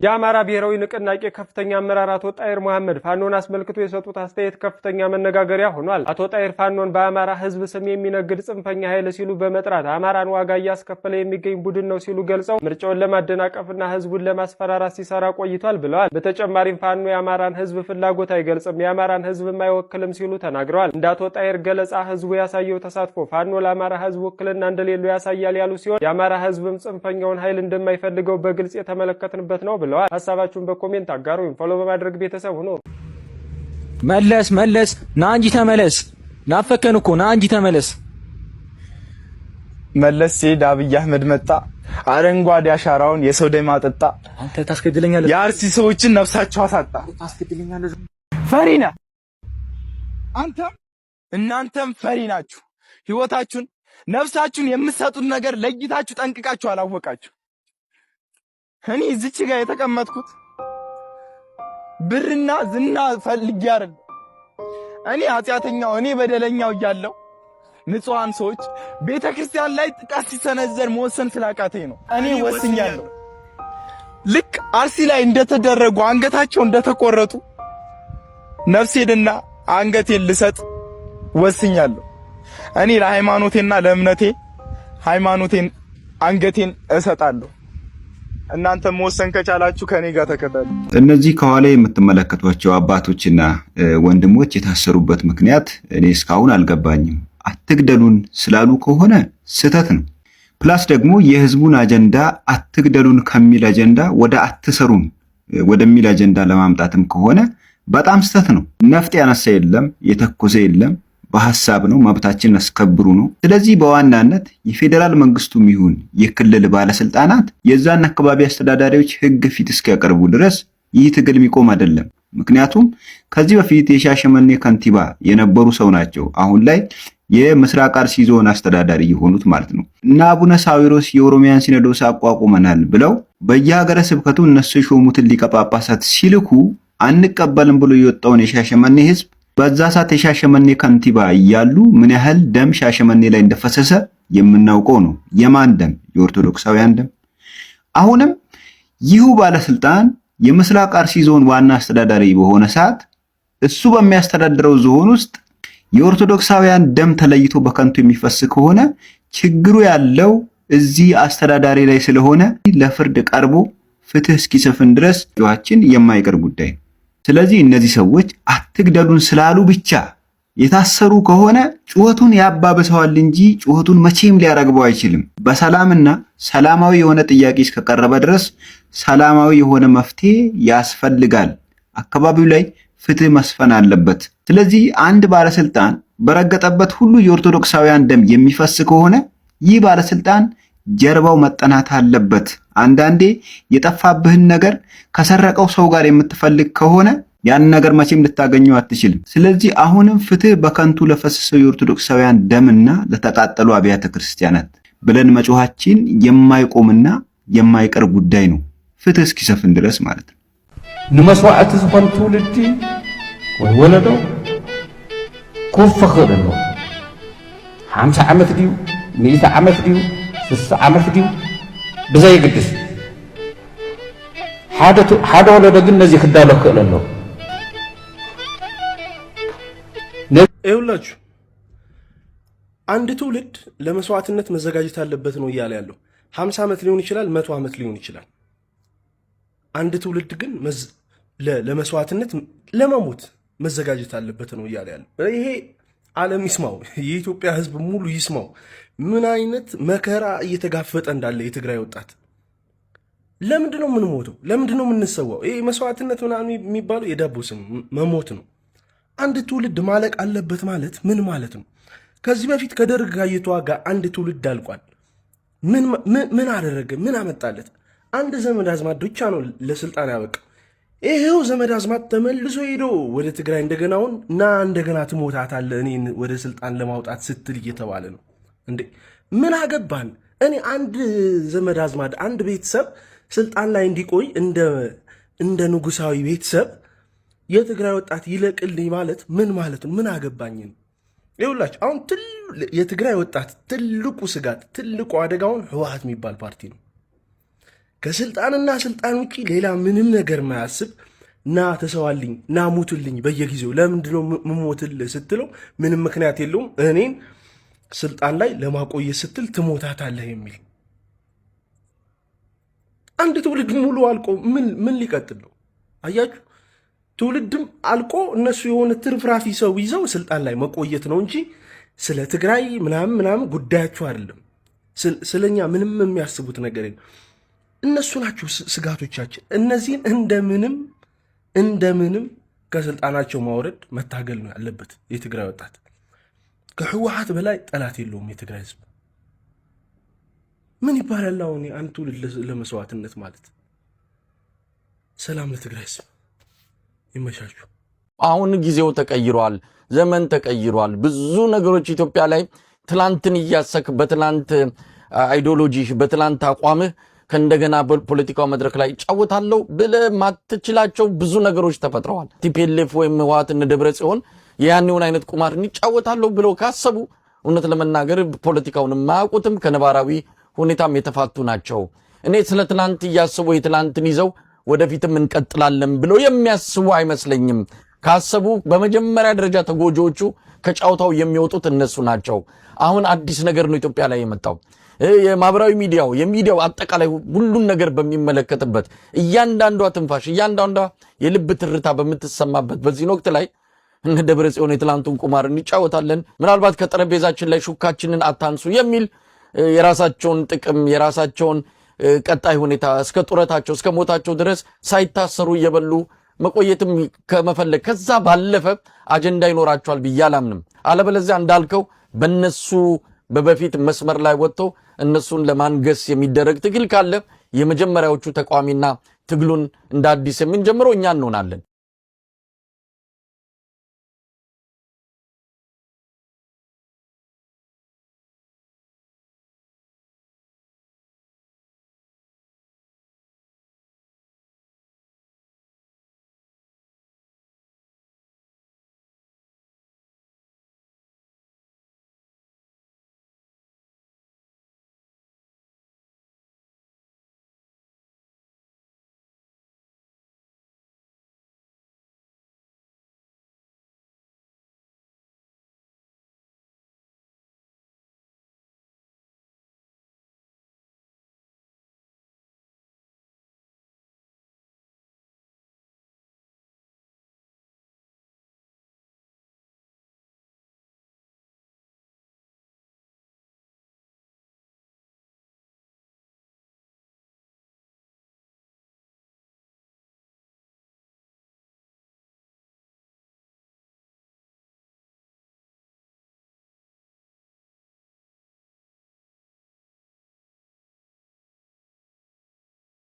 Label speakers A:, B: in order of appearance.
A: የአማራ ብሔራዊ ንቅናቄ ከፍተኛ አመራር አቶ ጣይር መሐመድ ፋኖን አስመልክቶ የሰጡት አስተያየት ከፍተኛ መነጋገሪያ ሆኗል። አቶ ጣይር ፋኖን በአማራ ህዝብ ስም የሚነግድ ጽንፈኛ ኃይል ሲሉ በመጥራት አማራን ዋጋ እያስከፈለ የሚገኝ ቡድን ነው ሲሉ ገልጸው ምርጫውን ለማደናቀፍና ህዝቡን ለማስፈራራት ሲሰራ ቆይቷል ብለዋል። በተጨማሪም ፋኖ የአማራን ህዝብ ፍላጎት አይገልጽም፣ የአማራን ህዝብም አይወክልም ሲሉ ተናግረዋል። እንደ አቶ ጣይር ገለጻ ህዝቡ ያሳየው ተሳትፎ ፋኖ ለአማራ ህዝብ ውክልና እንደሌለው ያሳያል ያሉ ሲሆን የአማራ ህዝብም ጽንፈኛውን ኃይል እንደማይፈልገው በግልጽ የተመለከትንበት ነው ብለዋል። ሐሳባችሁን በኮሜንት አጋሩ። ፎሎ በማድረግ ቤተሰብ ሁኑ።
B: መለስ ና እንጂ ተመለስ። ናፈከን እኮ ና እንጂ ተመለስ።
C: መለስ ሲሄድ አብይ አህመድ መጣ። አረንጓዴ አሻራውን የሰው ደም አጠጣ።
B: አንተ ታስገድለኛለህ።
C: የአርሲ ሰዎችን ነፍሳቸው አሳጣ።
B: ታስገድለኛለህ።
C: ፈሪ ነህ አንተም እናንተም ፈሪ ናችሁ። ህይወታችሁን ነፍሳችሁን የምትሰጡት ነገር ለይታችሁ ጠንቅቃችሁ አላወቃችሁ። እኔ እዚች ጋር የተቀመጥኩት ብርና ዝና ፈልጌ አይደል። እኔ ኃጢአተኛው እኔ በደለኛው እያለሁ ንጹሃን ሰዎች ቤተክርስቲያን ላይ ጥቃት ሲሰነዘር መወሰን ስላቃተኝ ነው። እኔ ወስኛለሁ። ልክ አርሲ ላይ እንደተደረጉ አንገታቸው እንደተቆረጡ ነፍሴንና አንገቴን ልሰጥ ወስኛለሁ። እኔ ለሃይማኖቴና ለእምነቴ ሃይማኖቴን አንገቴን እሰጣለሁ። እናንተ መወሰን ከቻላችሁ ከኔ ጋር ተከተሉ።
D: እነዚህ ከኋላ የምትመለከቷቸው አባቶችና ወንድሞች የታሰሩበት ምክንያት እኔ እስካሁን አልገባኝም። አትግደሉን ስላሉ ከሆነ ስህተት ነው። ፕላስ ደግሞ የህዝቡን አጀንዳ አትግደሉን ከሚል አጀንዳ ወደ አትሰሩን ወደሚል አጀንዳ ለማምጣትም ከሆነ በጣም ስህተት ነው። ነፍጥ ያነሳ የለም፣ የተኮሰ የለም። በሐሳብ ነው፣ መብታችን አስከብሩ ነው። ስለዚህ በዋናነት የፌደራል መንግስቱም ይሁን የክልል ባለስልጣናት የዛን አካባቢ አስተዳዳሪዎች ህግ ፊት እስኪያቀርቡ ድረስ ይህ ትግል የሚቆም አይደለም። ምክንያቱም ከዚህ በፊት የሻሸመኔ ከንቲባ የነበሩ ሰው ናቸው አሁን ላይ የምስራቅ አርሲ ዞን አስተዳዳሪ የሆኑት ማለት ነው። እና አቡነ ሳዊሮስ የኦሮሚያን ሲኖዶስ አቋቁመናል ብለው በየሀገረ ስብከቱ እነሱ የሾሙትን ሊቀ ጳጳሳት ሲልኩ አንቀበልም ብሎ የወጣውን የሻሸመኔ ህዝብ በዛ ሰዓት የሻሸመኔ ከንቲባ እያሉ ምን ያህል ደም ሻሸመኔ ላይ እንደፈሰሰ የምናውቀው ነው። የማን ደም? የኦርቶዶክሳውያን ደም። አሁንም ይሁ ባለስልጣን የምስራቅ አርሲ ዞን ዋና አስተዳዳሪ በሆነ ሰዓት እሱ በሚያስተዳድረው ዞን ውስጥ የኦርቶዶክሳውያን ደም ተለይቶ በከንቱ የሚፈስ ከሆነ ችግሩ ያለው እዚህ አስተዳዳሪ ላይ ስለሆነ ለፍርድ ቀርቦ ፍትህ እስኪሰፍን ድረስ ጆአችን የማይቀር ጉዳይ ነው። ስለዚህ እነዚህ ሰዎች አትግደሉን ስላሉ ብቻ የታሰሩ ከሆነ ጩኸቱን ያባብሰዋል እንጂ ጩኸቱን መቼም ሊያረግበው አይችልም። በሰላምና ሰላማዊ የሆነ ጥያቄ እስከቀረበ ድረስ ሰላማዊ የሆነ መፍትሄ ያስፈልጋል። አካባቢው ላይ ፍትህ መስፈን አለበት። ስለዚህ አንድ ባለስልጣን በረገጠበት ሁሉ የኦርቶዶክሳውያን ደም የሚፈስ ከሆነ ይህ ባለስልጣን ጀርባው መጠናት አለበት። አንዳንዴ የጠፋብህን ነገር ከሰረቀው ሰው ጋር የምትፈልግ ከሆነ ያን ነገር መቼም ልታገኘው አትችልም። ስለዚህ አሁንም ፍትህ በከንቱ ለፈሰሰው የኦርቶዶክሳውያን ደምና ለተቃጠሉ አብያተ ክርስቲያናት ብለን መጮሃችን የማይቆምና የማይቀር ጉዳይ ነው፣ ፍትህ እስኪሰፍን ድረስ ማለት ነው።
E: ንመስዋዕት ዝኾን ትውልዲ ወይ ወለዶ ኩፍኽር ነው 50 ዓመት ዲዩ 100 ዓመት ዲዩ 60 ዓመት ዲዩ ብዘይ ግድስ ሓደ ወለዶ ግን ነዚ ክዳሎ ክእል ኣሎ።
F: ይኸውላችሁ አንድ ትውልድ ለመስዋዕትነት መዘጋጀት አለበት ነው እያለ ያለው። 50 ዓመት ሊሆን ይችላል፣ 100 ዓመት ሊሆን ይችላል። አንድ ትውልድ ግን ለመስዋዕትነት ለመሞት መዘጋጀት አለበት ነው እያለ ያለው። ይሄ ዓለም ይስማው፣ የኢትዮጵያ ሕዝብ ሙሉ ይስማው ምን አይነት መከራ እየተጋፈጠ እንዳለ የትግራይ ወጣት። ለምንድነው የምንሞተው? ለምንድነው የምንሰዋው? ይሄ መስዋዕትነት ምናምን የሚባለው የዳቦ ስም መሞት ነው። አንድ ትውልድ ማለቅ አለበት ማለት ምን ማለት ነው? ከዚህ በፊት ከደርግ ጋር እየተዋጋ አንድ ትውልድ አልቋል። ምን አደረገ? ምን አመጣለት? አንድ ዘመድ አዝማድ ብቻ ነው ለስልጣን ያበቃ። ይሄው ዘመድ አዝማድ ተመልሶ ሄዶ ወደ ትግራይ እንደገናውን ና እንደገና ትሞታታለህ እኔን ወደ ስልጣን ለማውጣት ስትል እየተባለ ነው እንዴ። ምን አገባን? እኔ አንድ ዘመድ አዝማድ አንድ ቤተሰብ ስልጣን ላይ እንዲቆይ እንደ ንጉሳዊ ቤተሰብ የትግራይ ወጣት ይለቅልኝ ማለት ምን ማለት ነው? ምን አገባኝ ነው? ይኸውላችሁ አሁን የትግራይ ወጣት ትልቁ ስጋት ትልቁ አደጋውን ህወሓት የሚባል ፓርቲ ነው። ከስልጣንና ስልጣን ውጪ ሌላ ምንም ነገር ማያስብ ና ተሰዋልኝ ና ሙትልኝ በየጊዜው ለምንድነው ምሞትልህ ስትለው ምንም ምክንያት የለውም እኔን ስልጣን ላይ ለማቆየት ስትል ትሞታታለህ የሚል አንድ ትውልድ ሙሉ አልቆ ምን ሊቀጥል ነው? አያችሁ፣ ትውልድም አልቆ እነሱ የሆነ ትርፍራፊ ሰው ይዘው ስልጣን ላይ መቆየት ነው እንጂ ስለ ትግራይ ምናምን ጉዳያቸው አይደለም። ስለኛ ምንም የሚያስቡት ነገር የለም። እነሱ ናቸው ስጋቶቻችን። እነዚህን እንደምንም ከስልጣናቸው ማውረድ መታገል ነው ያለበት የትግራይ ወጣት። ከህወሓት በላይ ጠላት የለውም የትግራይ ህዝብ። ምን ይባላል አሁን አንድ ትውልድ ለመስዋዕትነት ማለት? ሰላም ለትግራይ ህዝብ። ይመሻችሁ።
G: አሁን ጊዜው ተቀይሯል፣ ዘመን ተቀይሯል። ብዙ ነገሮች ኢትዮጵያ ላይ ትላንትን እያሰክ በትላንት አይዲዮሎጂ በትላንት አቋምህ ከእንደገና በፖለቲካው መድረክ ላይ ጫወታለሁ ብለህ ማትችላቸው ብዙ ነገሮች ተፈጥረዋል። ቲፒኤልኤፍ ወይም ህወሓት እነ ደብረጽዮን ያንውን አይነት ቁማር እንጫወታለሁ ብለው ካሰቡ እውነት ለመናገር ፖለቲካውን ማያውቁትም ከነባራዊ ሁኔታም የተፋቱ ናቸው። እኔ ስለ ትላንት እያሰቡ የትላንትን ይዘው ወደፊትም እንቀጥላለን ብለው የሚያስቡ አይመስለኝም። ካሰቡ በመጀመሪያ ደረጃ ተጎጂዎቹ ከጫውታው የሚወጡት እነሱ ናቸው። አሁን አዲስ ነገር ነው ኢትዮጵያ ላይ የመጣው። የማህበራዊ የሚዲያው አጠቃላይ ሁሉን ነገር በሚመለከትበት እያንዳንዷ ትንፋሽ እያንዳንዷ የልብ ትርታ በምትሰማበት በዚህ ወቅት ላይ እነ ደብረጽዮን የትላንቱን ቁማር እንጫወታለን፣ ምናልባት ከጠረጴዛችን ላይ ሹካችንን አታንሱ የሚል የራሳቸውን ጥቅም የራሳቸውን ቀጣይ ሁኔታ እስከ ጡረታቸው እስከ ሞታቸው ድረስ ሳይታሰሩ እየበሉ መቆየትም ከመፈለግ ከዛ ባለፈ አጀንዳ ይኖራቸዋል ብዬ አላምንም። አለበለዚያ እንዳልከው በነሱ በበፊት መስመር ላይ ወጥቶ እነሱን ለማንገስ የሚደረግ ትግል ካለ የመጀመሪያዎቹ ተቋሚና ትግሉን እንደ አዲስ የምንጀምረው እኛ እንሆናለን።